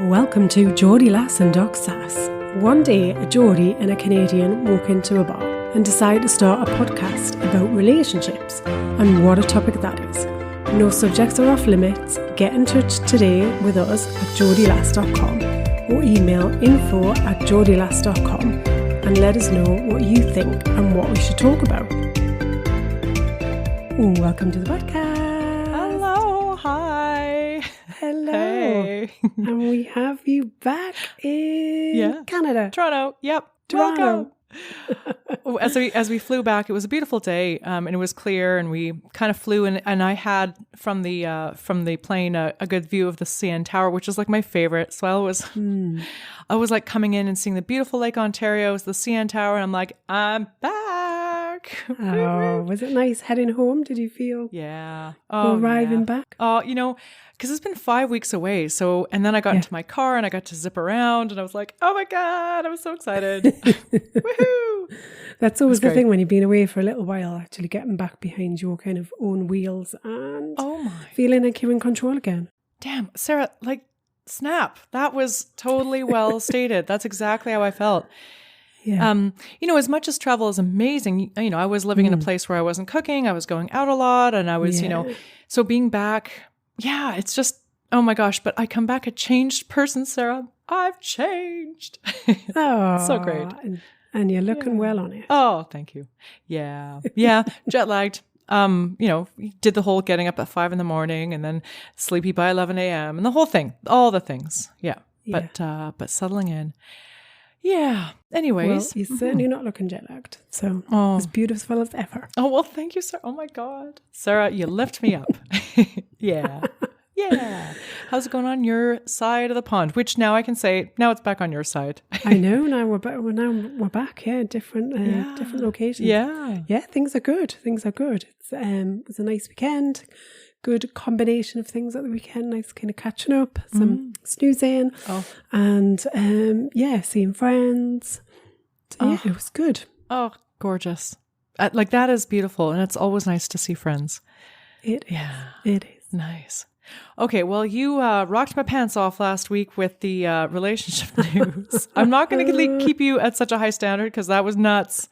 Welcome to Geordie Lass Doc Sass. One day, a Geordie and a Canadian walk into a bar and decide to start a podcast about relationships, and what a topic that is. No subjects are off limits. Get in touch today with us at geordielass.com or email info@geordielass.com and let us know what you think and what we should talk about. Welcome to the podcast. Hello, hi. Hello. Hey. And we have you back in Canada. Toronto. Yep. Toronto. Welcome. As we flew back, it was a beautiful day, and it was clear, and we kind of flew in, and I had from the plane a good view of the CN Tower, which is like my favorite. So I was like coming in and seeing the beautiful Lake Ontario, the CN Tower, and I'm like, I'm back. Oh, was it nice heading home? Did you feel arriving back? Oh, because it's been 5 weeks away. So, and then I got into my car and I got to zip around and I was like, oh my God, I was so excited. Woohoo! That's always the thing when you've been away for a little while, actually getting back behind your kind of own wheels and feeling like you're in control again. Damn, Sarah, like snap. That was totally well stated. That's exactly how I felt. Yeah. As much as travel is amazing, I was living in a place where I wasn't cooking, I was going out a lot, and I was, so being back, it's just, oh my gosh, but I come back a changed person, Sarah. I've changed. Oh, so great. And you're looking well on it. Oh, thank you. Yeah. Yeah. Jet lagged. Did the whole getting up at 5 a.m. and then sleepy by 11 a.m. and the whole thing, all the things. Yeah. But settling in. Yeah. Anyways. Well, you're certainly not looking jet lagged. So as beautiful as ever. Oh, well, thank you, Sarah. Oh my God. Sarah, you lift me up. Yeah. Yeah. How's it going on your side of the pond? Which now I can say, now it's back on your side. I know. Now we're back. Yeah. Different locations. Yeah. Yeah. Things are good. It's it was a nice weekend. Good combination of things at the weekend. Nice kind of catching up, some snoozing, and seeing friends. So, it was good. Oh, gorgeous! Like that is beautiful, and it's always nice to see friends. It is nice. Okay, well, you rocked my pants off last week with the relationship news. I'm not going to keep you at such a high standard because that was nuts.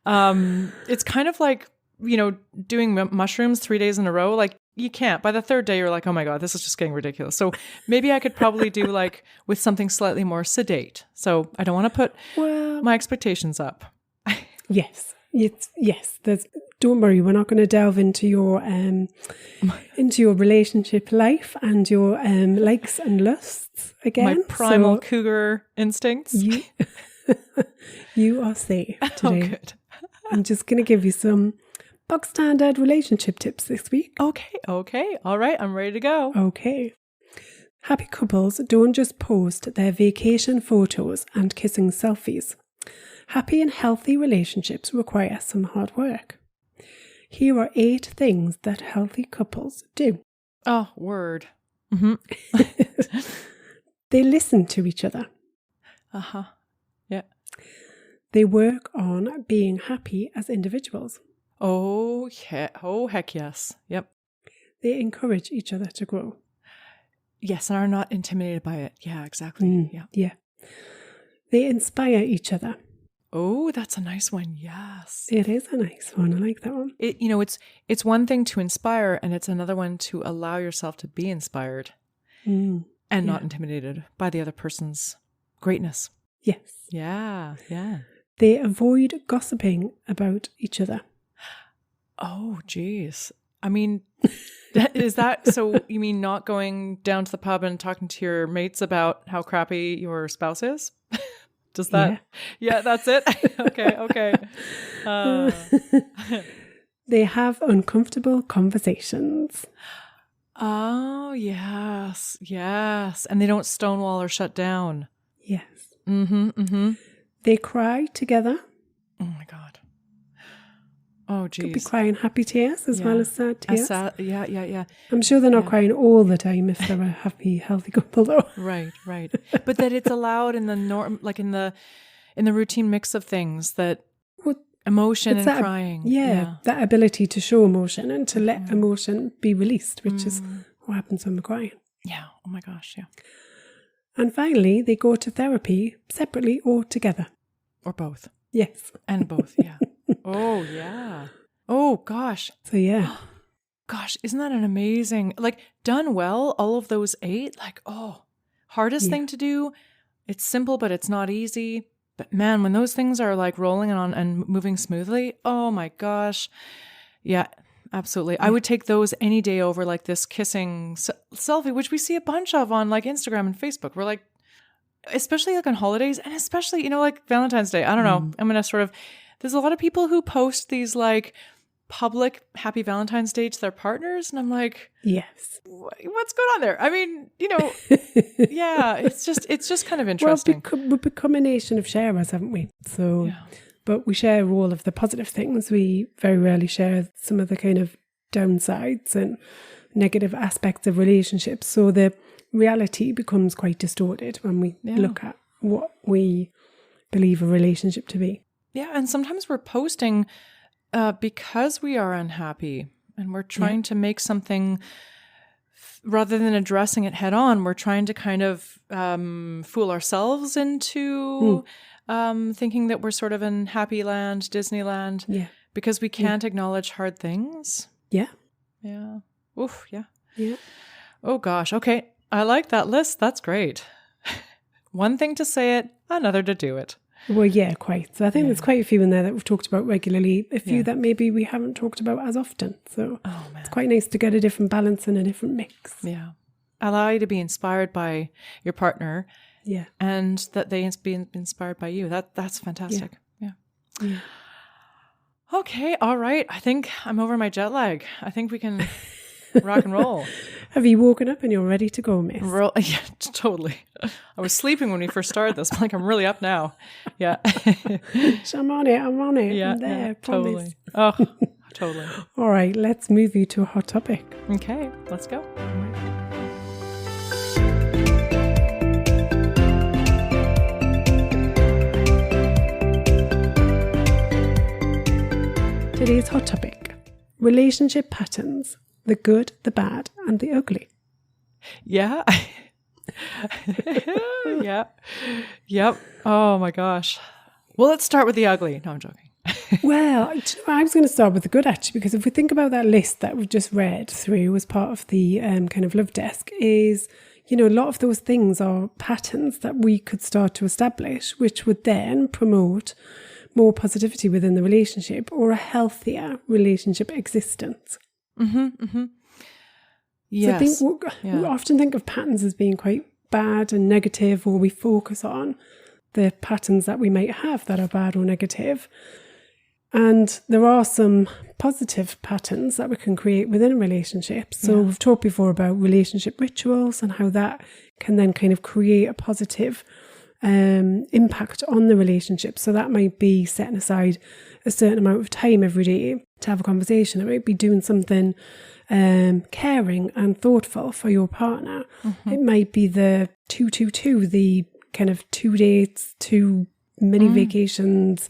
It's kind of like doing mushrooms 3 days in a row. Like you can't. By the third day, you're like, oh my God, this is just getting ridiculous. So maybe I could probably do like with something slightly more sedate. So I don't want to put my expectations up. Yes. Don't worry, we're not going to delve into your relationship life and your likes and lusts again. My primal cougar instincts. You are safe today. Oh, good. I'm just going to give you some bog standard relationship tips this week. Okay. All right, I'm ready to go. Okay. Happy couples don't just post their vacation photos and kissing selfies. Happy and healthy relationships require some hard work. Here are 8 things that healthy couples do. Oh, word. Mm-hmm. They listen to each other. Uh-huh. Yeah. They work on being happy as individuals. Oh, yeah. Oh, heck yes. Yep. They encourage each other to grow. Yes, and are not intimidated by it. Yeah, exactly. Yeah. They inspire each other. Oh, that's a nice one. Yes. It is a nice one. I like that one. It's one thing to inspire, and it's another one to allow yourself to be inspired and not intimidated by the other person's greatness. Yes. Yeah. They avoid gossiping about each other. Oh, geez. I mean, is that, so you mean not going down to the pub and talking to your mates about how crappy your spouse is? Does that? Yeah, that's it. Okay. They have uncomfortable conversations. Oh, yes. And they don't stonewall or shut down. Yes. Mm-hmm. They cry together. Oh my God. Oh, geez. Could be crying happy tears as well as sad tears. Yeah. I'm sure they're not crying all the time if they're a happy, healthy couple, though. Right. But that it's allowed in the norm, like in the routine mix of things, that emotion and crying. That ability to show emotion and to let emotion be released, which is what happens when we're crying. Yeah. Oh my gosh. Yeah. And finally, they go to therapy separately or together. Or both. Yes. And both, yeah. Oh, yeah. Oh, gosh. So, yeah. Gosh, isn't that an amazing, like, done well, all of those 8, like, hardest thing to do. It's simple, but it's not easy. But man, when those things are like rolling on and moving smoothly, oh my gosh. Yeah, absolutely. I would take those any day over like this kissing selfie, which we see a bunch of on like Instagram and Facebook. We're like, especially like on holidays and especially, like Valentine's Day. I don't know. I'm going to there's a lot of people who post these like public happy Valentine's Day to their partners. And I'm like, yes, what's going on there? I mean, yeah, it's just kind of interesting. Well, we've become a nation of sharers, haven't we? So, but we share all of the positive things. We very rarely share some of the kind of downsides and negative aspects of relationships. So the reality becomes quite distorted when we look at what we believe a relationship to be. Yeah, and sometimes we're posting because we are unhappy and we're trying to make something, rather than addressing it head on, we're trying to kind of fool ourselves into thinking that we're sort of in happy land, Disneyland, because we can't acknowledge hard things. Yeah. Yeah. Oof, yeah. Yeah. Oh, gosh. Okay. I like that list. That's great. One thing to say it, another to do it. Well, yeah, quite. So I think there's quite a few in there that we've talked about regularly, a few that maybe we haven't talked about as often. So it's quite nice to get a different balance and a different mix. Yeah. Allow you to be inspired by your partner. Yeah. And that they be inspired by you. That's fantastic. Yeah. Okay. All right. I think I'm over my jet lag. I think we can rock and roll. Have you woken up and you're ready to go, miss? Yeah, totally. I was sleeping when we first started this. I'm like, I'm really up now. Yeah. I'm on it. Yeah, I'm there. Totally. Oh, totally. All right, let's move you to a hot topic. Okay, let's go. Today's hot topic: relationship patterns. The good, the bad, and the ugly. Yeah. Yeah. Yep. Oh my gosh. Well, let's start with the ugly. No, I'm joking. Well, I was going to start with the good, actually, because if we think about that list that we've just read through as part of the kind of love desk, is, a lot of those things are patterns that we could start to establish, which would then promote more positivity within the relationship or a healthier relationship existence. Mm-hmm, mm-hmm. Yes. So I think we often think of patterns as being quite bad and negative, or we focus on the patterns that we might have that are bad or negative. And there are some positive patterns that we can create within a relationship. So we've talked before about relationship rituals and how that can then kind of create a positive impact on the relationship. So that might be setting aside a certain amount of time every day to have a conversation. It might be doing something caring and thoughtful for your partner. Mm-hmm. It might be the 2-2-2, the kind of 2 dates, 2 mini vacations,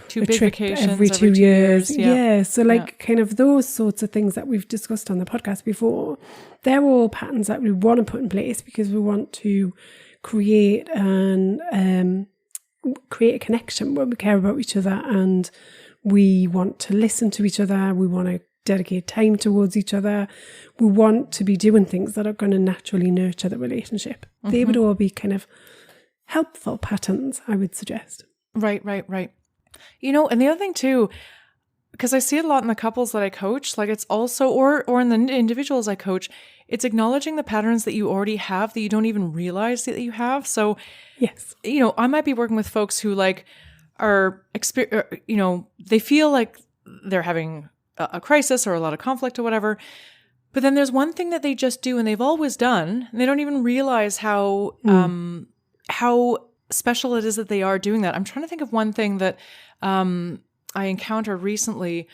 2 big vacations every 2 years. Yeah. So kind of those sorts of things that we've discussed on the podcast before, they're all patterns that we want to put in place because we want to create a connection where we care about each other and we want to listen to each other. We want to dedicate time towards each other. We want to be doing things that are going to naturally nurture the relationship. Mm-hmm. They would all be kind of helpful patterns, I would suggest. Right. And the other thing too, because I see it a lot in the couples that I coach, like it's also, or in the individuals I coach, it's acknowledging the patterns that you already have that you don't even realize that you have. So, yes, I might be working with folks who like are, they feel like they're having a crisis or a lot of conflict or whatever. But then there's one thing that they just do and they've always done, and they don't even realize how special it is that they are doing that. I'm trying to think of one thing that I encountered recently.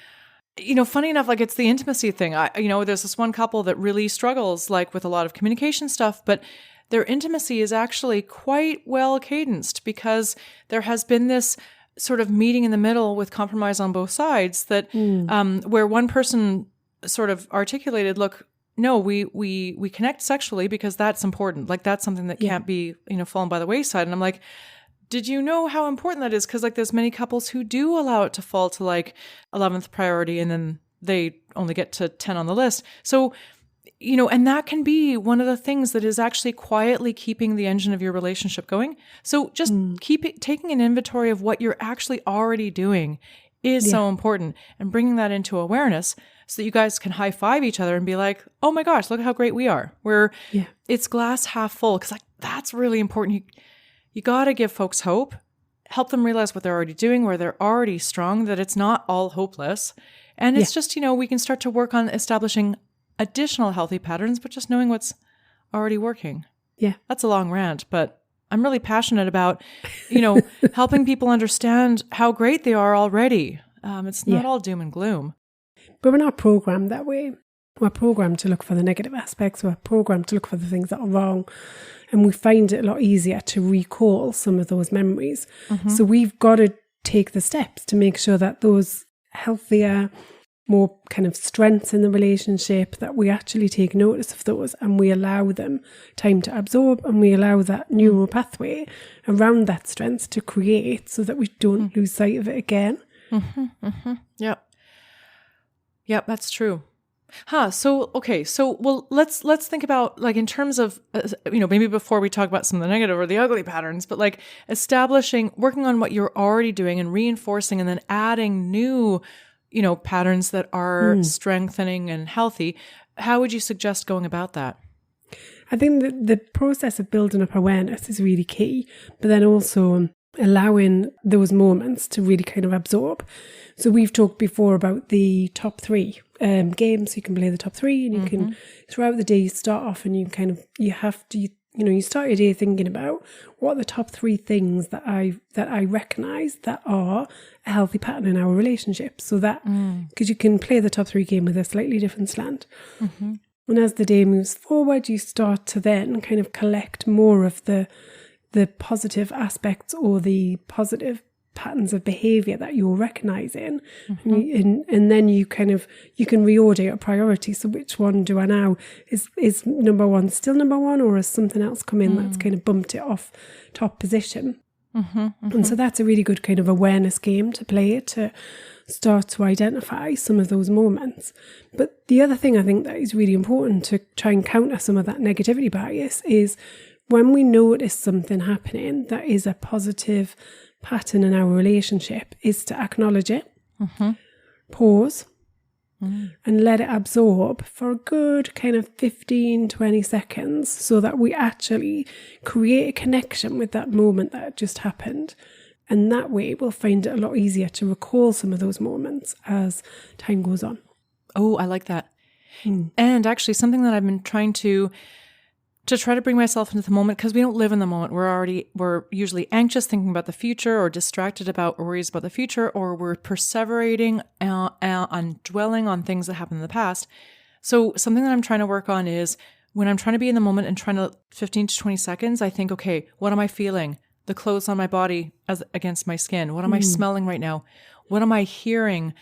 Funny enough, like it's the intimacy thing. There's this one couple that really struggles like with a lot of communication stuff, but their intimacy is actually quite well cadenced because there has been this sort of meeting in the middle with compromise on both sides that where one person sort of articulated, look, no, we connect sexually because that's important. Like that's something that can't be, fallen by the wayside. And I'm like, did you know how important that is? Because like there's many couples who do allow it to fall to like 11th priority and then they only get to 10 on the list. So, and that can be one of the things that is actually quietly keeping the engine of your relationship going. So just taking an inventory of what you're actually already doing is so important, and bringing that into awareness so that you guys can high five each other and be like, oh my gosh, look at how great we are. It's glass half full. Because like that's really important. You got to give folks hope, help them realize what they're already doing, where they're already strong, that it's not all hopeless. And it's just, we can start to work on establishing additional healthy patterns, but just knowing what's already working. Yeah. That's a long rant, but I'm really passionate about, helping people understand how great they are already. It's not all doom and gloom. But we're not programmed that way. We're programmed to look for the negative aspects. We're programmed to look for the things that are wrong. And we find it a lot easier to recall some of those memories. So we've got to take the steps to make sure that those healthier, more kind of strengths in the relationship, that we actually take notice of those and we allow them time to absorb, and we allow that neural pathway around that strength to create so that we don't lose sight of it again. Yep, that's true. So, okay. So, well, let's think about like in terms of, maybe before we talk about some of the negative or the ugly patterns, but like working on what you're already doing and reinforcing and then adding new, patterns that are strengthening and healthy. How would you suggest going about that? I think that the process of building up awareness is really key, but then also allowing those moments to really kind of absorb. So we've talked before about the top 3 games. You can play the top 3 and you can, throughout the day, you start off and you start your day thinking about what are the top 3 things that I recognize that are a healthy pattern in our relationship. So that, because you can play the top 3 game with a slightly different slant. And as the day moves forward, you start to then kind of collect more of the positive aspects or the positive patterns of behavior that you're recognizing, and then you can reorder your priorities. So which one do I now, is number 1 still number 1, or has something else come in that's kind of bumped it off top position? And so that's a really good kind of awareness game to play, to start to identify some of those moments. But the other thing I think that is really important to try and counter some of that negativity bias is when we notice something happening that is a positive pattern in our relationship, is to acknowledge it, pause, and let it absorb for a good kind of 15-20 seconds so that we actually create a connection with that moment that just happened. And that way we'll find it a lot easier to recall some of those moments as time goes on. Oh, I like that. And actually something that I've been trying to try to bring myself into the moment, because we don't live in the moment. We're usually anxious, thinking about the future, or distracted about worries about the future, or we're perseverating on dwelling on things that happened in the past. So something that I'm trying to work on is when I'm trying to be in the moment and trying to 15 to 20 seconds, I think, okay, what am I feeling? The clothes on my body as against my skin. What am I smelling right now? What am I hearing?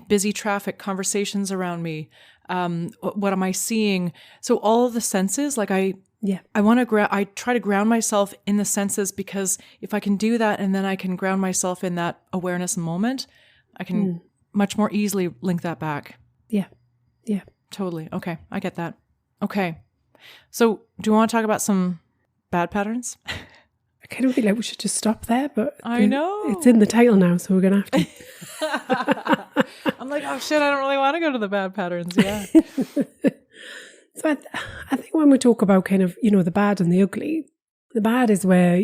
Busy traffic, conversations around me. What am I seeing? So all of the senses, like I try to ground myself in the senses, because if I can do that and then I can ground myself in that awareness moment, I can much more easily link that back. Yeah. Totally. Okay. I get that. Okay. So do you want to talk about some bad patterns? I kind of feel like we should just stop there, but I know it's in the title now, so we're going to have to. I'm like, oh shit, I don't really want to go to the bad patterns. Yeah. So I think when we talk about kind of, the bad and the ugly, the bad is where,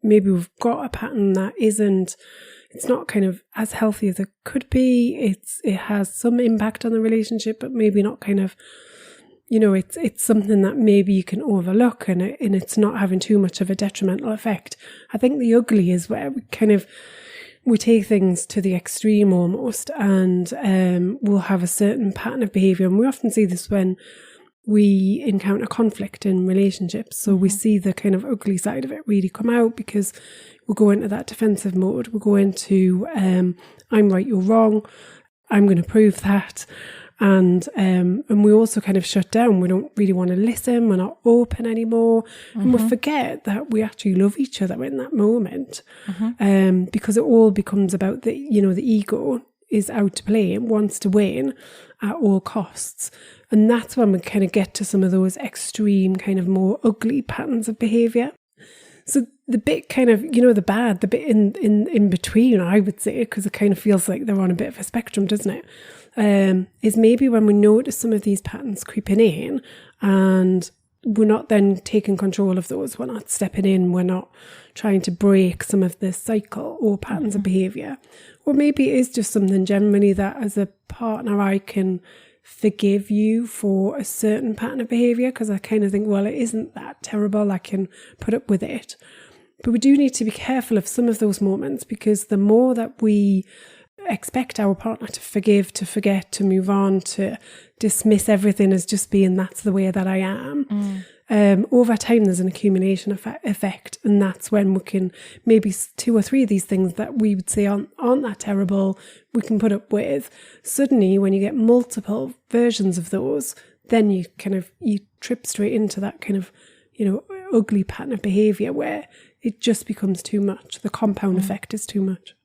maybe we've got a pattern that it's not kind of as healthy as it could be. It has some impact on the relationship, but maybe not kind of, it's something that maybe you can overlook, and it's not having too much of a detrimental effect. I think the ugly is where we take things to the extreme almost, and we'll have a certain pattern of behavior. And we often see this when we encounter conflict in relationships. So we see the kind of ugly side of it really come out, because we'll go into that defensive mode. We'll go into, I'm right, you're wrong. I'm going to prove that. And we also kind of shut down. We don't really want to listen. We're not open anymore. And we forget that we actually love each other in that moment. Because it all becomes about the ego is out to play and wants to win at all costs. And that's when we kind of get to some of those extreme kind of more ugly patterns of behaviour. So the bit kind of, the bad, the bit in between, I would say, because it kind of feels like they're on a bit of a spectrum, doesn't it? Is maybe when we notice some of these patterns creeping in and we're not then taking control of those. We're not stepping in. We're not trying to break some of this cycle or patterns of behaviour. Or maybe it is just something generally that as a partner I can forgive you for a certain pattern of behaviour because I kind of think, well, it isn't that terrible. I can put up with it. But we do need to be careful of some of those moments because the more that we expect our partner to forgive, to forget, to move on, to dismiss everything as just being that's the way that I am, over time there's an accumulation effect, and that's when we can maybe 2 or 3 of these things that we would say aren't that terrible, we can put up with. Suddenly when you get multiple versions of those, then you trip straight into that kind of ugly pattern of behaviour where it just becomes too much. The compound effect is too much.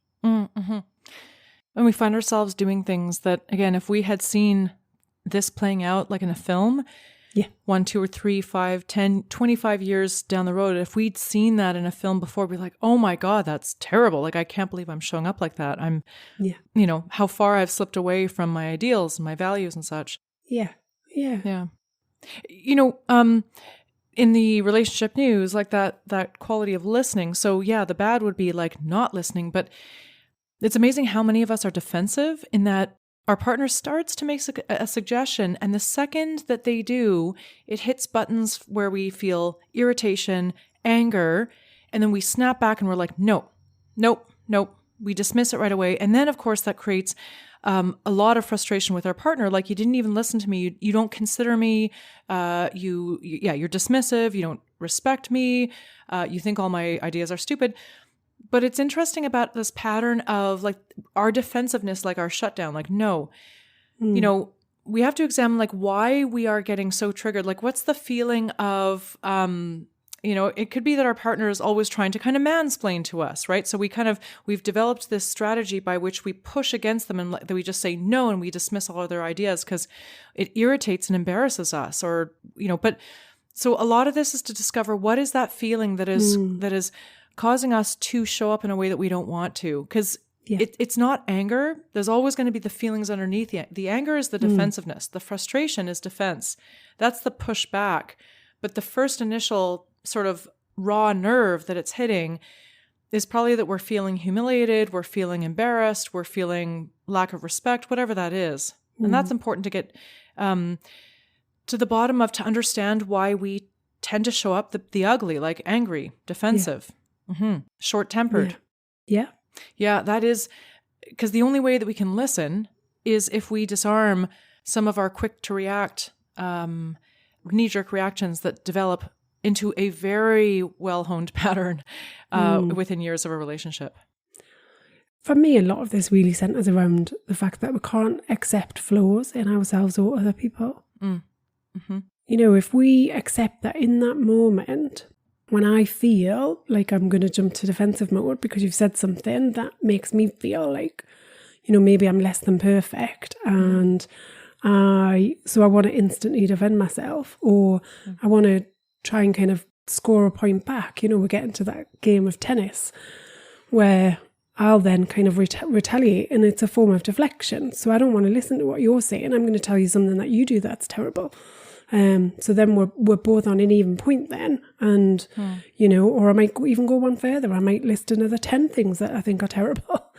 And we find ourselves doing things that, again, if we had seen this playing out like in a film, 1, 2 or 3, 5, 10, 25 years down the road, if we'd seen that in a film before, we'd be like, oh my God, that's terrible. Like, I can't believe I'm showing up like that. I'm, how far I've slipped away from my ideals and my values and such. Yeah. In the relationship news, like that quality of listening. So yeah, the bad would be like not listening, but it's amazing how many of us are defensive in that our partner starts to make a suggestion, and the second that they do, it hits buttons where we feel irritation, anger, and then we snap back and we're like, nope. We dismiss it right away. And then, of course, that creates a lot of frustration with our partner. Like, you didn't even listen to me. You don't consider me. You're dismissive. You don't respect me. You think all my ideas are stupid. But it's interesting about this pattern of like our defensiveness, like our shutdown, like, no, we have to examine like why we are getting so triggered. Like, what's the feeling of, it could be that our partner is always trying to kind of mansplain to us, right? So we've developed this strategy by which we push against them and we just say no and we dismiss all of their ideas because it irritates and embarrasses us but so a lot of this is to discover what is that feeling that is causing us to show up in a way that we don't want to, because it's not anger. There's always going to be the feelings underneath. The anger is the defensiveness. The frustration is defense. That's the pushback. But the first initial sort of raw nerve that it's hitting is probably that we're feeling humiliated, we're feeling embarrassed, we're feeling lack of respect, whatever that is. And that's important to get to the bottom of, to understand why we tend to show up the ugly, like angry, defensive. Short-tempered. Yeah, that is because the only way that we can listen is if we disarm some of our quick to react, knee-jerk reactions that develop into a very well-honed pattern within years of a relationship. For me, a lot of this really centers around the fact that we can't accept flaws in ourselves or other people. If we accept that in that moment, when I feel like I'm going to jump to defensive mode because you've said something that makes me feel like, maybe I'm less than perfect and I want to instantly defend myself, or I want to try and kind of score a point back. We're getting to that game of tennis where I'll then kind of retaliate, and it's a form of deflection. So I don't want to listen to what you're saying. I'm going to tell you something that you do that's terrible. So then we're both on an even point then, and or I might even go one further. I might list another 10 things that I think are terrible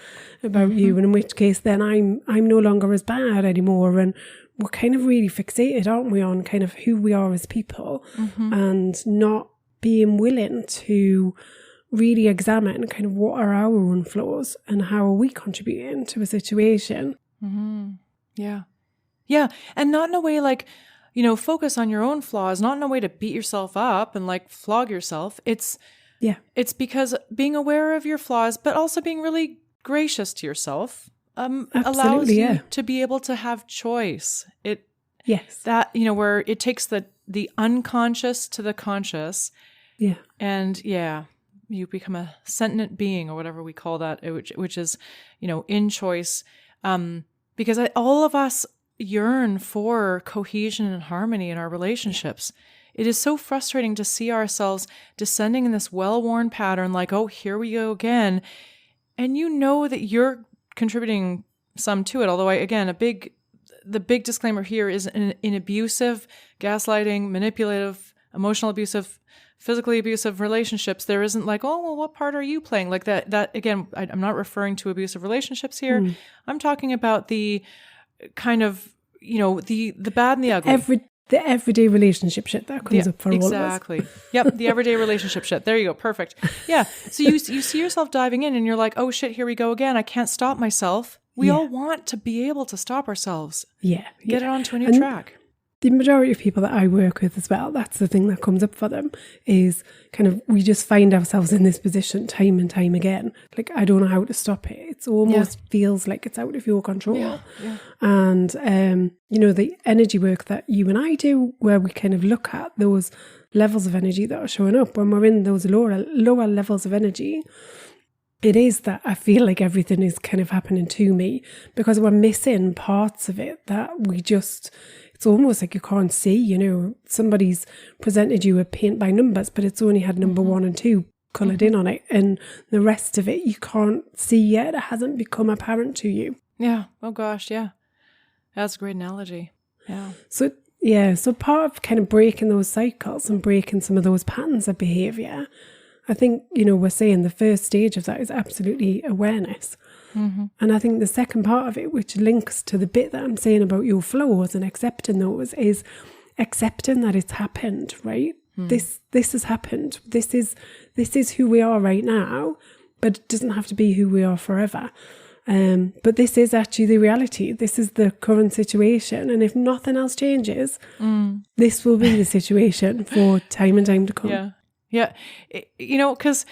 about you, and in which case then I'm no longer as bad anymore, and we're kind of really fixated, aren't we, on kind of who we are as people, and not being willing to really examine kind of what are our own flaws and how are we contributing to a situation. Yeah, and not in a way like, focus on your own flaws, not in a way to beat yourself up and like flog yourself. It's because being aware of your flaws, but also being really gracious to yourself, allows you to be able to have choice. Where it takes the unconscious to the conscious. Yeah. And you become a sentient being, or whatever we call that, which is, in choice. Because all of us yearn for cohesion and harmony in our relationships. It is so frustrating to see ourselves descending in this well-worn pattern, like, oh, here we go again. And you know that you're contributing some to it. Although, the big disclaimer here is in abusive, gaslighting, manipulative, emotional abusive, physically abusive relationships, there isn't like, oh, well, what part are you playing? Like that again, I'm not referring to abusive relationships here. I'm talking about the kind of, the bad and the ugly. The everyday relationship shit that comes up for all of us. Exactly. Yep. The everyday relationship shit. There you go. Perfect. Yeah. So you see yourself diving in and you're like, oh shit, here we go again. I can't stop myself. We all want to be able to stop ourselves. Yeah. Get it onto a new track. The majority of people that I work with as well, that's the thing that comes up for them, is kind of, we just find ourselves in this position time and time again. Like, I don't know how to stop it. It almost feels like it's out of your control. Yeah. And, the energy work that you and I do, where we kind of look at those levels of energy that are showing up when we're in those lower levels of energy, it is that I feel like everything is kind of happening to me because we're missing parts of it that it's almost like you can't see, somebody's presented you a paint by numbers, but it's only had number 1 and 2 coloured in on it. And the rest of it you can't see yet. It hasn't become apparent to you. Yeah. Oh gosh. Yeah. That's a great analogy. Yeah. So part of kind of breaking those cycles and breaking some of those patterns of behaviour, I think, we're saying the first stage of that is absolutely awareness. And I think the second part of it, which links to the bit that I'm saying about your flaws and accepting those, is accepting that it's happened, right? This has happened. This is who we are right now, but it doesn't have to be who we are forever. But this is actually the reality. This is the current situation. And if nothing else changes, this will be the situation for time and time to come. Yeah. Yeah. Because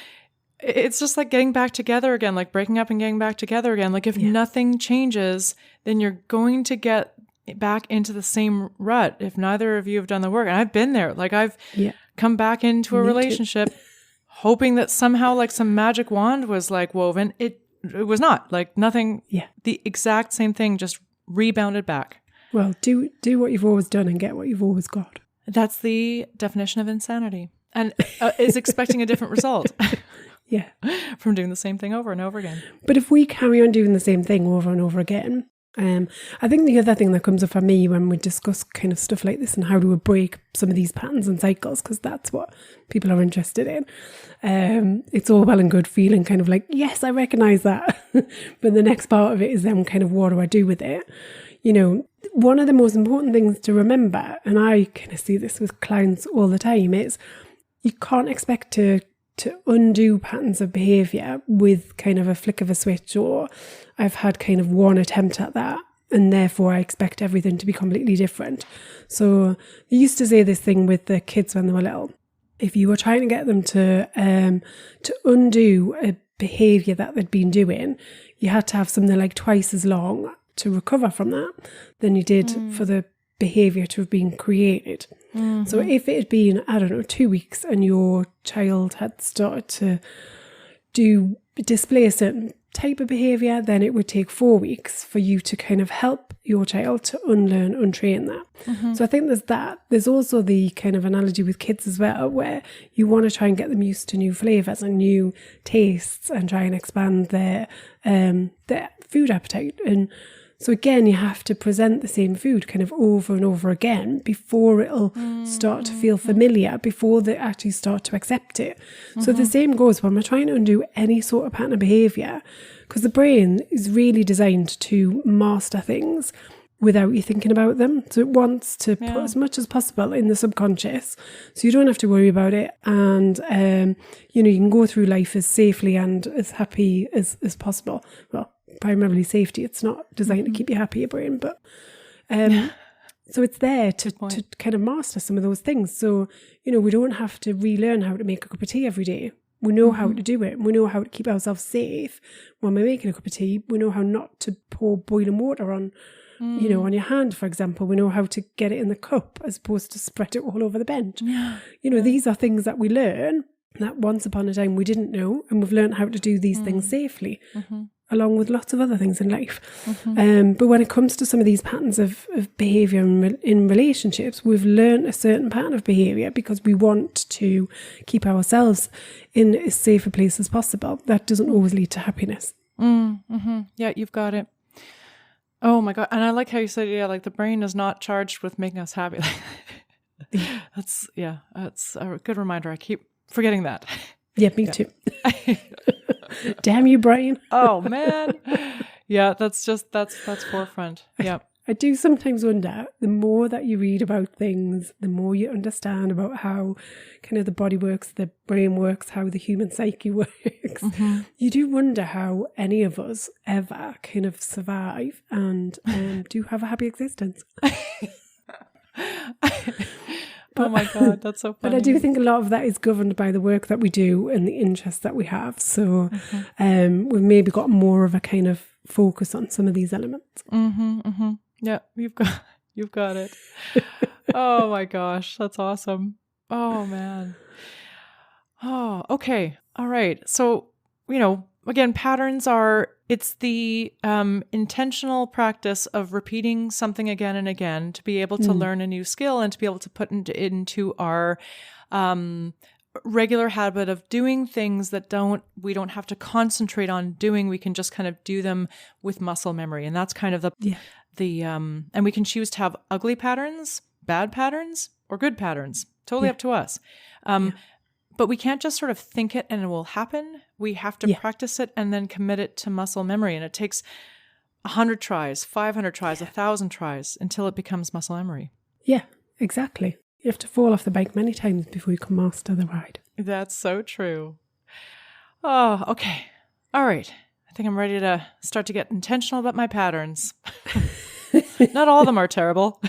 it's just like getting back together again, like breaking up and getting back together again. Like if nothing changes, then you're going to get back into the same rut if neither of you have done the work. And I've been there. Like I've come back into a relationship hoping that somehow like some magic wand was like woven. It was not. Like nothing. Yeah. The exact same thing just rebounded back. Well, do what you've always done and get what you've always got. That's the definition of insanity. And is expecting a different result. Yeah. From doing the same thing over and over again. But if we carry on doing the same thing over and over again, I think the other thing that comes up for me when we discuss kind of stuff like this and how do we break some of these patterns and cycles, because that's what people are interested in. It's all well and good feeling kind of like, yes, I recognise that. But the next part of it is then kind of what do I do with it? One of the most important things to remember, and I kind of see this with clients all the time, is you can't expect to undo patterns of behaviour with kind of a flick of a switch, or I've had kind of one attempt at that and therefore I expect everything to be completely different. So they used to say this thing with the kids when they were little. If you were trying to get them to undo a behaviour that they'd been doing, you had to have something like twice as long to recover from that than you did for the behaviour to have been created. So if it had been, 2 weeks and your child had started to display a certain type of behaviour, then it would take 4 weeks for you to kind of help your child to unlearn, untrain that. So I think there's that. There's also the kind of analogy with kids as well, where you want to try and get them used to new flavours and new tastes and try and expand their food appetite. And so again, you have to present the same food kind of over and over again before it'll start to feel familiar, before they actually start to accept it. So the same goes when we're trying to undo any sort of pattern of behaviour, because the brain is really designed to master things without you thinking about them. So it wants to put as much as possible in the subconscious, so you don't have to worry about it. And, you can go through life as safely and as happy as possible. Well, primarily safety. It's not designed to keep you happy, your brain, but so it's there to kind of master some of those things. So, we don't have to relearn how to make a cup of tea every day. We know how to do it. We know how to keep ourselves safe when we're making a cup of tea. We know how not to pour boiling water on, on your hand, for example. We know how to get it in the cup as opposed to spread it all over the bench. Yeah. These are things that we learn that once upon a time we didn't know, and we've learned how to do these things safely, along with lots of other things in life. But when it comes to some of these patterns of behaviour in relationships, we've learned a certain pattern of behaviour because we want to keep ourselves in as safe a place as possible. That doesn't always lead to happiness. Yeah, you've got it. Oh my God. And I like how you said, like the brain is not charged with making us happy. That's a good reminder. I keep forgetting that. Yeah, me too. Damn you, brain. Oh man. Yeah, that's forefront. Yeah. I do sometimes wonder, the more that you read about things, the more you understand about how kind of the body works, the brain works, how the human psyche works. You do wonder how any of us ever kind of survive and do have a happy existence. Oh my God, that's so funny. But I do think a lot of that is governed by the work that we do and the interests that we have. So we've maybe got more of a kind of focus on some of these elements. Yeah, you've got it. Oh my gosh, that's awesome. Oh man. Oh, okay. All right. So, again, patterns it's the intentional practice of repeating something again and again to be able to learn a new skill and to be able to put into our regular habit of doing things that we don't have to concentrate on doing. We can just kind of do them with muscle memory. And that's kind of and we can choose to have ugly patterns, bad patterns, or good patterns. Totally up to us. But we can't just sort of think it and it will happen. We have to practice it and then commit it to muscle memory. And it takes 100 tries, 500 tries, 1,000 tries until it becomes muscle memory. Yeah, exactly. You have to fall off the bike many times before you can master the ride. That's so true. Oh, okay. All right. I think I'm ready to start to get intentional about my patterns. Not all of them are terrible.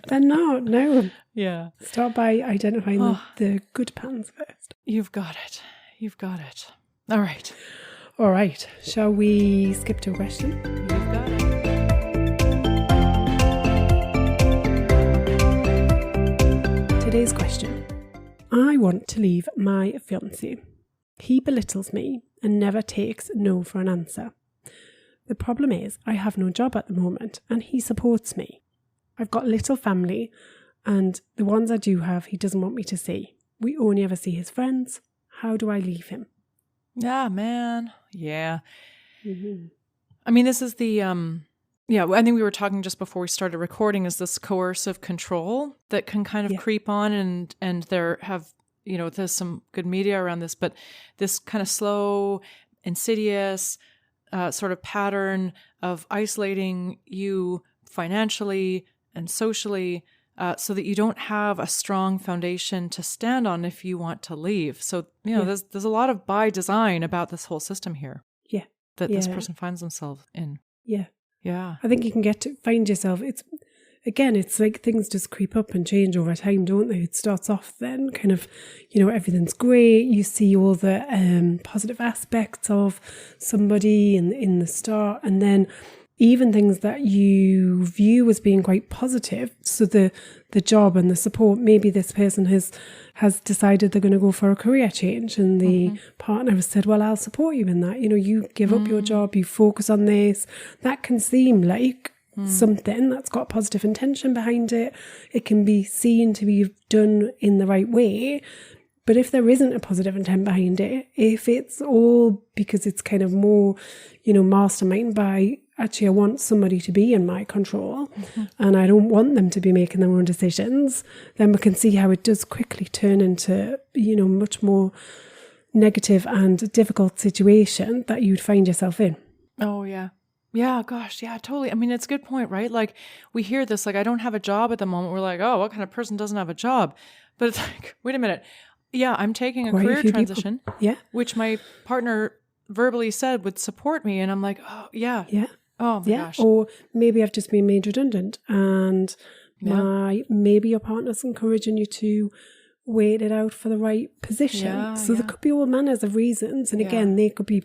They're not, no. Yeah. Start by identifying the good patterns first. You've got it. You've got it. All right. All right. Shall we skip to a question? You've got it. Today's question. I want to leave my fiance. He belittles me and never takes no for an answer. The problem is I have no job at the moment and he supports me. I've got a little family and the ones I do have he doesn't want me to see. We only ever see his friends. How do I leave him? Yeah, man. Yeah. I mean, this is the, I think we were talking just before we started recording, is this coercive control that can kind of creep on and there have, there's some good media around this, but this kind of slow, insidious sort of pattern of isolating you financially and socially so that you don't have a strong foundation to stand on if you want to leave. So, there's a lot of by design about this whole system here. Yeah. That this person finds themselves in. Yeah. Yeah. I think you can find yourself. It's like things just creep up and change over time, don't they? It starts off then kind of, everything's great. You see all the positive aspects of somebody in the start, and then even things that you view as being quite positive. So the job and the support, maybe this person has decided they're going to go for a career change and the partner has said, well, I'll support you in that. You give up your job, you focus on this. That can seem like something that's got positive intention behind it. It can be seen to be done in the right way. But if there isn't a positive intent behind it, if it's all because it's kind of more, mastermind by, actually, I want somebody to be in my control and I don't want them to be making their own decisions, then we can see how it does quickly turn into, much more negative and difficult situation that you'd find yourself in. Oh, yeah. Yeah, gosh, yeah, totally. I mean, it's a good point, right? Like, we hear this, like, I don't have a job at the moment. We're like, oh, what kind of person doesn't have a job? But it's like, wait a minute. Yeah, I'm taking a career transition, which my partner verbally said would support me. And I'm like, oh, yeah. Yeah. Oh, my gosh. Or maybe I've just been made redundant and maybe your partner's encouraging you to waited out for the right position. There could be all manners of reasons. And again, they could be,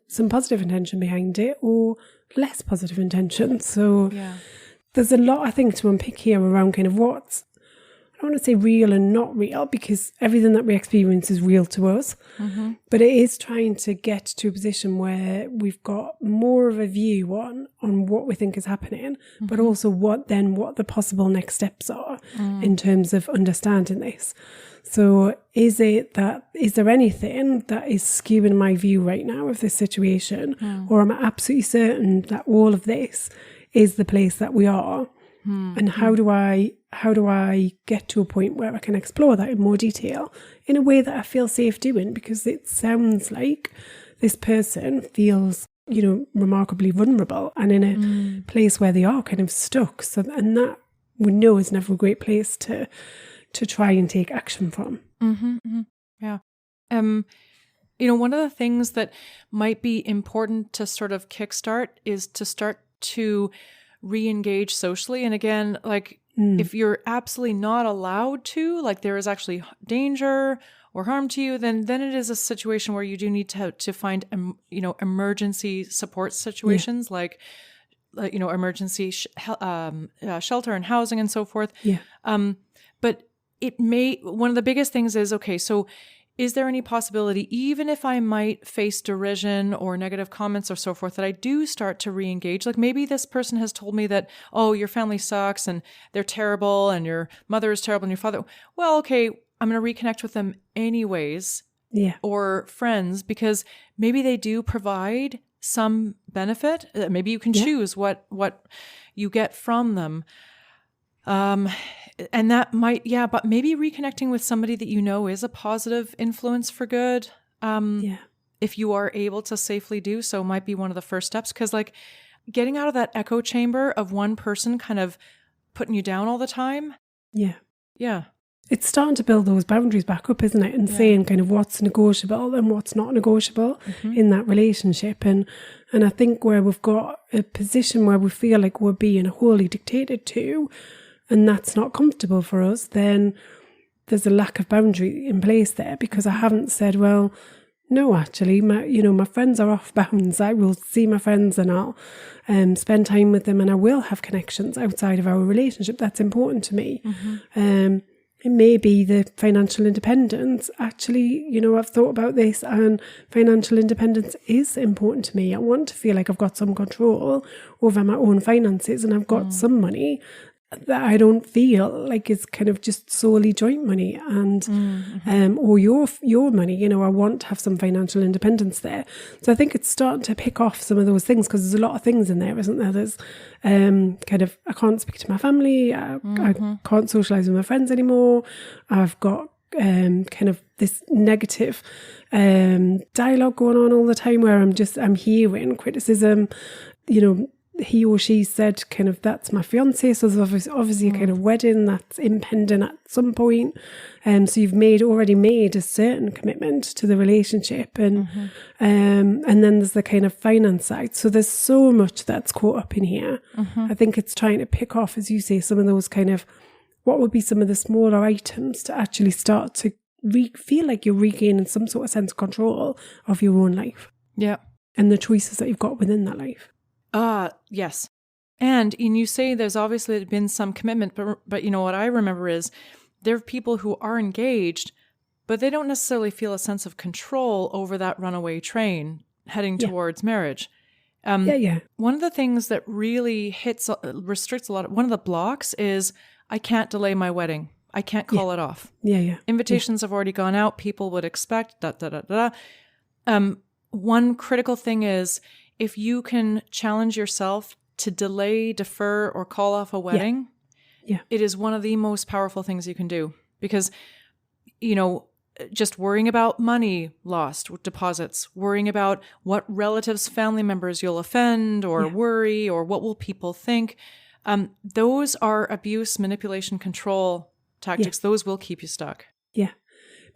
some positive intention behind it or less positive intention. So there's a lot, I think, to unpick here around kind of what's, I don't want to say real and not real, because everything that we experience is real to us. Mm-hmm. But it is trying to get to a position where we've got more of a view on what we think is happening, but also what the possible next steps are in terms of understanding this. So is there anything that is skewing my view right now of this situation? Or am I absolutely certain that all of this is the place that we are? And how do I get to a point where I can explore that in more detail in a way that I feel safe doing? Because it sounds like this person feels, remarkably vulnerable and in a place where they are kind of stuck. So, and that we know is never a great place to try and take action from. Mm-hmm, mm-hmm. Yeah. One of the things that might be important to sort of kickstart is to start to re-engage socially. And again, if you're absolutely not allowed to, there is actually danger or harm to you, then it is a situation where you do need to find, emergency support situations emergency shelter and housing and so forth. Yeah. But one of the biggest things is, okay, so is there any possibility, even if I might face derision or negative comments or so forth, that I do start to re-engage? Maybe this person has told me that, oh, your family sucks and they're terrible and your mother is terrible and your father. Well, okay, I'm going to reconnect with them anyways. Yeah. Or friends, because maybe they do provide some benefit. Maybe you can choose what you get from them. And that might, but maybe reconnecting with somebody that is a positive influence for good. If you are able to safely do so, might be one of the first steps. Because getting out of that echo chamber of one person kind of putting you down all the time. Yeah. Yeah. It's starting to build those boundaries back up, isn't it? And saying kind of what's negotiable and what's not negotiable in that relationship. And I think where we've got a position where we feel like we're being wholly dictated to, and that's not comfortable for us, then there's a lack of boundary in place there, because I haven't said, well, no, actually, my friends are off bounds. I will see my friends and I'll spend time with them and I will have connections outside of our relationship. That's important to me. It may be the financial independence. Actually, I've thought about this and financial independence is important to me. I want to feel like I've got some control over my own finances and I've got some money that I don't feel like it's kind of just solely joint money and or your money. I want to have some financial independence there. So I think it's starting to pick off some of those things, because there's a lot of things in there, isn't there? There's kind of, I can't speak to my family, I can't socialise with my friends anymore. I've got kind of this negative dialogue going on all the time where I'm hearing criticism, he or she said kind of, that's my fiance, so there's obviously a kind of wedding that's impending at some point, so you've already made a certain commitment to the relationship, and then there's the kind of finance side. So there's so much that's caught up in here. I think it's trying to pick off, as you say, some of those kind of, what would be some of the smaller items to actually start to feel like you're regaining some sort of sense of control of your own life. Yeah. And the choices that you've got within that life. Yes. And you say there's obviously been some commitment, but what I remember is there are people who are engaged, but they don't necessarily feel a sense of control over that runaway train heading towards marriage. One of the things that really restricts a lot, one of the blocks is, I can't delay my wedding. I can't call it off. Invitations have already gone out. People would expect, one critical thing is, if you can challenge yourself to delay, defer, or call off a wedding, it is one of the most powerful things you can do. Because, just worrying about money lost, deposits, worrying about what relatives, family members you'll offend or worry, or what will people think, those are abuse, manipulation, control tactics. Those will keep you stuck. Yeah.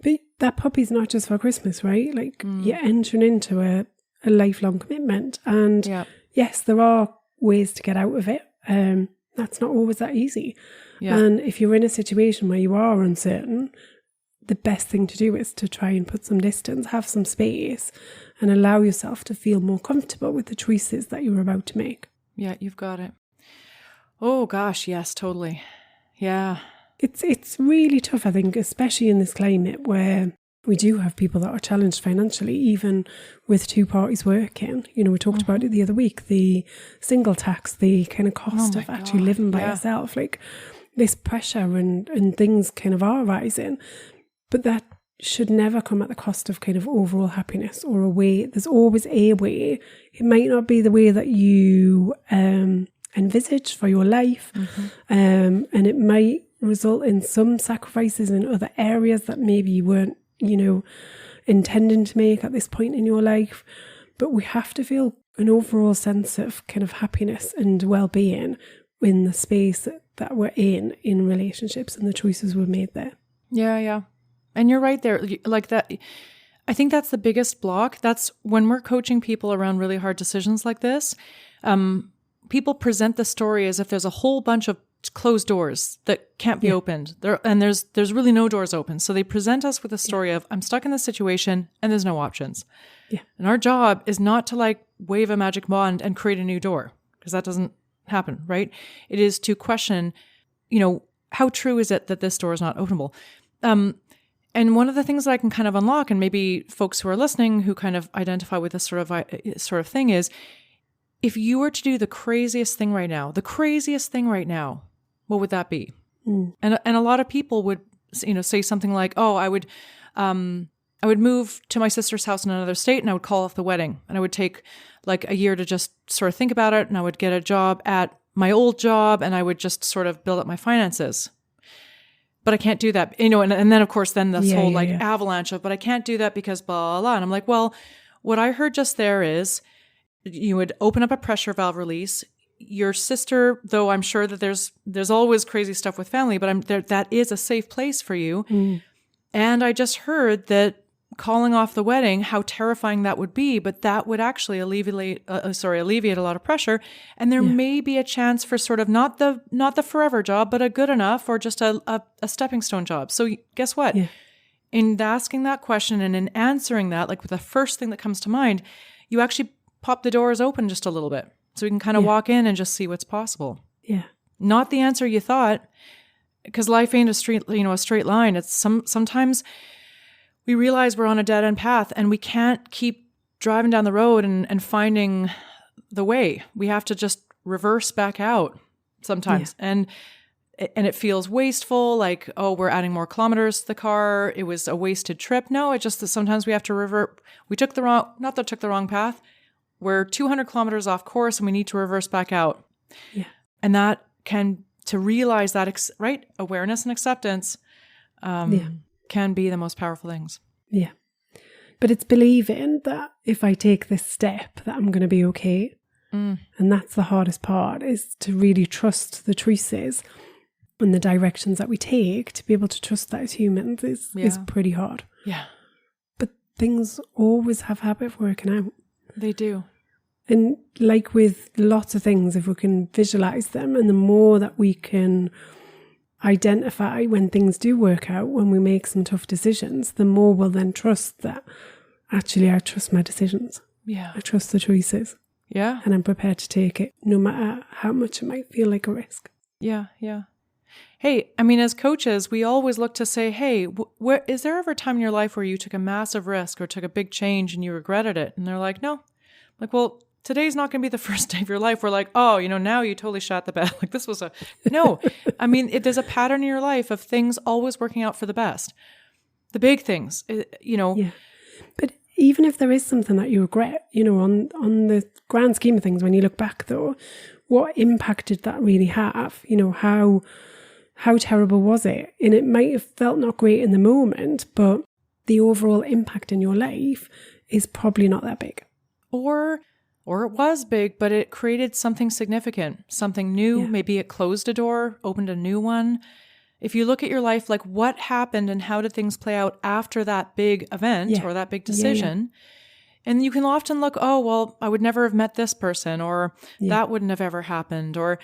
But that puppy's not just for Christmas, right? You're entering into a lifelong commitment, and yes, there are ways to get out of it. That's not always that easy, Yeah. And if you're in a situation where you are uncertain, the best thing to do is to try and put some distance, have some space, and allow yourself to feel more comfortable with the choices that you're about to make. Yeah, you've got it. Oh gosh, yes, totally. Yeah. It's really tough, I think, especially in this climate where we do have people that are challenged financially, even with two parties working. You know, we talked about it the other week, the single tax, the kind of cost of actually living by yourself, like this pressure and things kind of are rising. But that should never come at the cost of kind of overall happiness or a way. There's always a way. It might not be the way that you envisage for your life, and it might result in some sacrifices in other areas that maybe you weren't, you know, intending to make at this point in your life. But we have to feel an overall sense of kind of happiness and well-being in the space that we're in relationships and the choices we've made there. Yeah, yeah. And you're right there. Like that, I think that's the biggest block. That's when we're coaching people around really hard decisions like this. People present the story as if there's a whole bunch of closed doors that can't be opened. There's really no doors open. So they present us with a story of, I'm stuck in this situation and there's no options. Yeah. And our job is not to like wave a magic wand and create a new door, because that doesn't happen, right? It is to question, you know, how true is it that this door is not openable? And one of the things that I can kind of unlock, and maybe folks who are listening who kind of identify with this sort of thing, is if you were to do the craziest thing right now, what would that be? And a lot of people would, you know, say something like, "Oh, I would move to my sister's house in another state, and I would call off the wedding, and I would take like a year to just sort of think about it, and I would get a job at my old job, and I would just sort of build up my finances." But I can't do that, you know, and then of course, then this whole avalanche of, but I can't do that because blah, blah, blah. And I'm like, well, what I heard just there is you would open up a pressure valve release. Your sister, though I'm sure that there's always crazy stuff with family, but that is a safe place for you. And I just heard that calling off the wedding, how terrifying that would be, but that would actually alleviate a lot of pressure. And there may be a chance for sort of not the forever job, but a good enough or just a stepping stone job. So guess what? Yeah. In asking that question and in answering that, like with the first thing that comes to mind, you actually pop the doors open just a little bit. So we can kind of walk in and just see what's possible. Yeah. Not the answer you thought, because life ain't a straight line. It's sometimes we realize we're on a dead-end path and we can't keep driving down the road and finding the way. We have to just reverse back out sometimes. Yeah. And it feels wasteful, like, oh, we're adding more kilometers to the car. It was a wasted trip. No, it's just that sometimes we have to revert. We took the wrong path. We're 200 kilometers off course and we need to reverse back out. Yeah. And that to realize that, awareness and acceptance, can be the most powerful things. Yeah. But it's believing that if I take this step that I'm going to be okay. And that's the hardest part, is to really trust the choices and the directions that we take. To be able to trust that as humans is pretty hard. Yeah. But things always have a habit of working out. They do. And like with lots of things, if we can visualize them, and the more that we can identify when things do work out, when we make some tough decisions, the more we'll then trust that actually I trust my decisions. Yeah. I trust the choices. Yeah. And I'm prepared to take it no matter how much it might feel like a risk. Yeah. Yeah. Hey, I mean, as coaches, we always look to say, hey, is there ever a time in your life where you took a massive risk or took a big change and you regretted it? And they're like, no. I'm like, well, today's not going to be the first day of your life. We're like, oh, now you totally shot the bed. Like this was no. I mean, there's a pattern in your life of things always working out for the best. The big things, Yeah. But even if there is something that you regret, on the grand scheme of things, when you look back though, what impact did that really have? How terrible was it? And it might have felt not great in the moment, but the overall impact in your life is probably not that big. Or it was big, but it created something significant, something new. Yeah. Maybe it closed a door, opened a new one. If you look at your life, like what happened and how did things play out after that big event or that big decision? Yeah. And you can often look, oh, well, I would never have met this person, or that wouldn't have ever happened. Or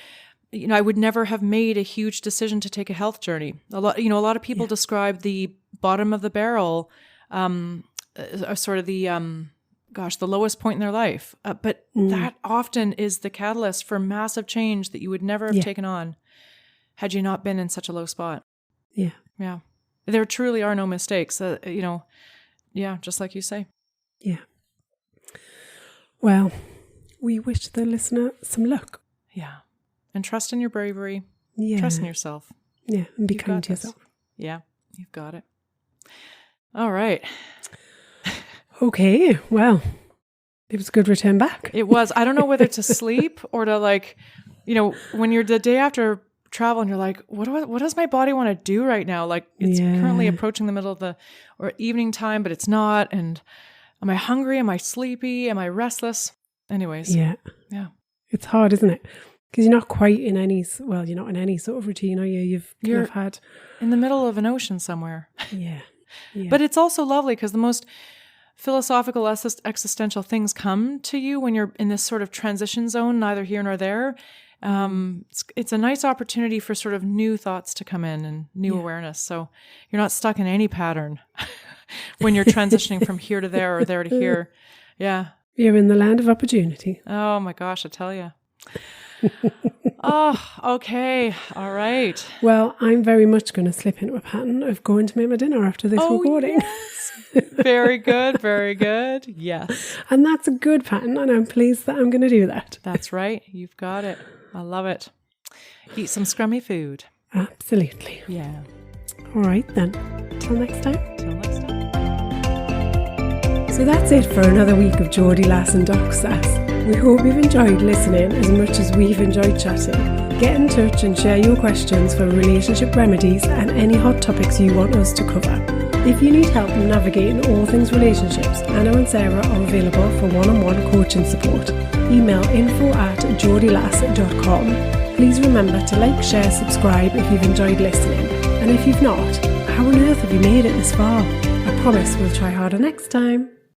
I would never have made a huge decision to take a health journey. A lot of people describe the bottom of the barrel, sort of the lowest point in their life. But that often is the catalyst for massive change that you would never have taken on had you not been in such a low spot. Yeah. Yeah. There truly are no mistakes, just like you say. Yeah. Well, we wish the listener some luck. Yeah. And trust in your bravery. Yeah. Trust in yourself. Yeah. And be kind to yourself. Yeah. You've got it. All right. Okay. Well, it was a good return back. It was. I don't know whether to sleep or to when you're the day after travel and you're like, what does my body want to do right now? Like it's currently approaching the middle of or evening time, but it's not. And am I hungry? Am I sleepy? Am I restless? Anyways. Yeah. Yeah. It's hard, isn't it? Because you're not quite in any, you're not in any sort of routine, are you? You've had in the middle of an ocean somewhere. Yeah. But it's also lovely because the most philosophical, existential things come to you when you're in this sort of transition zone, neither here nor there. It's a nice opportunity for sort of new thoughts to come in and new awareness. So you're not stuck in any pattern when you're transitioning from here to there or there to here. Yeah. You're in the land of opportunity. Oh my gosh, I tell you. Oh, okay. All right. Well, I'm very much going to slip into a pattern of going to make my dinner after this recording. Yes. Very good. Very good. Yes. And that's a good pattern, and I'm pleased that I'm going to do that. That's right. You've got it. I love it. Eat some scrummy food. Absolutely. Yeah. All right then. Till next time. Till next time. So that's it for another week of Geordie Lass and Doc Sass. We hope you've enjoyed listening as much as we've enjoyed chatting. Get in touch and share your questions for relationship remedies and any hot topics you want us to cover. If you need help navigating all things relationships, Anna and Sarah are available for one-on-one coaching support. Email info@geordielass.com. Please remember to like, share, subscribe if you've enjoyed listening. And if you've not, how on earth have you made it this far? I promise we'll try harder next time.